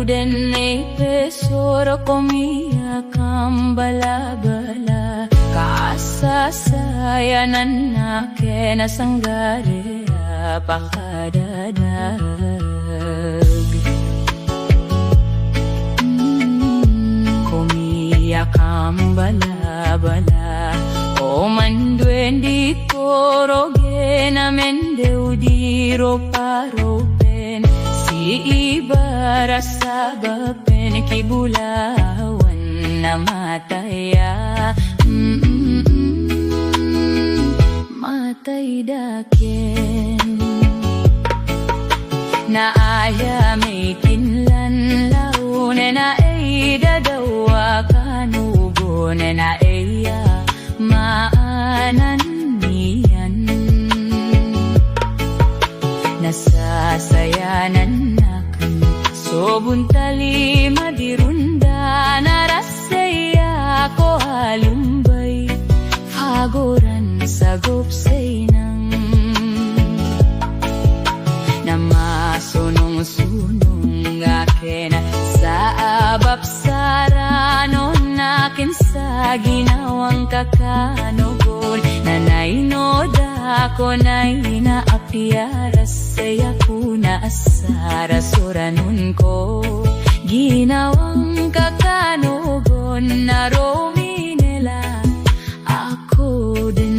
udene pesoro komia kambala-bala kasasayanan na kena sanggare pakadadag komia kambala-bala o manduendi koroge na mende udiro paropen si ibara sabapen kibulawan na mataya matay daken na aya may kinlan laune na ay dadawa kanugo na aya maanan niyan nasasayanan nakan sobuntali madirunda narasaya ko halumbay hagoran sagop say nang namasunong-sunong akin sa abap saranon nakin sa ginawang kakanugon nanainoda ko na'y naapiaras saya ko na asara suranon ko ginawang kakanugon na romi nila ako din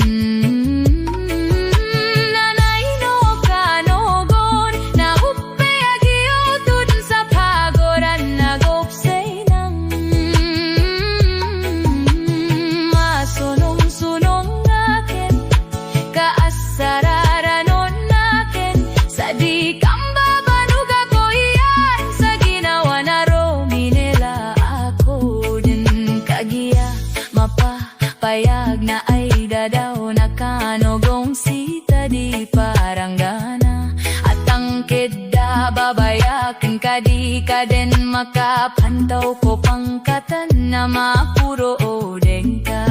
payag na ay dadaw na kanogong sita di paranggana at ang keda babayakin ka di ka din makapantaw ko pangkatan na mapuro odeng ka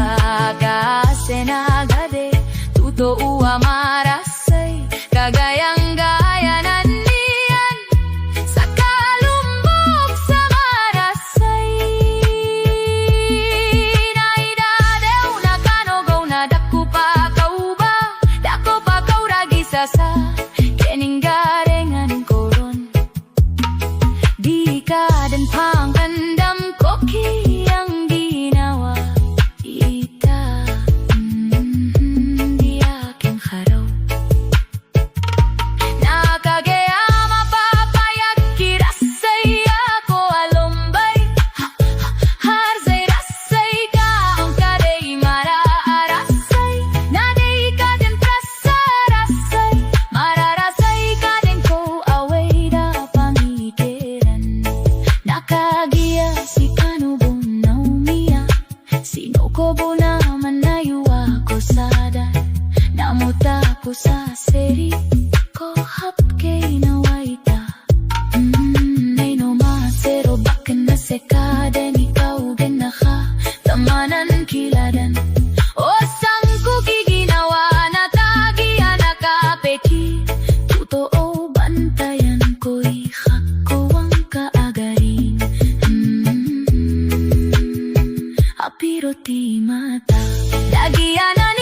kasi nagade tuto uwa marasay kagayang gayanan niyan sa kalumbog sa marasay sa kening garengan koron di ka dan pangkandam koki ang ginawa ita di aking haraw nakagaya mapapayag kirasay ako alumbay harsay rasay ka ang kaday maraarasay naday ka din prasarasay mararasay ka din ko away da pangikiran nakagiya si kanubong na umiya sino ko bo naman nayuwa ko sada namuta ko sa seri ko hapkay na waita ay no masero bakin na sekada ni kaugan na ka tamanan kiladan o sang ko giginawa na tagiya nakapeki totoo bantayan ko'y hako ang kaagaring apiro ti mata dagiyanan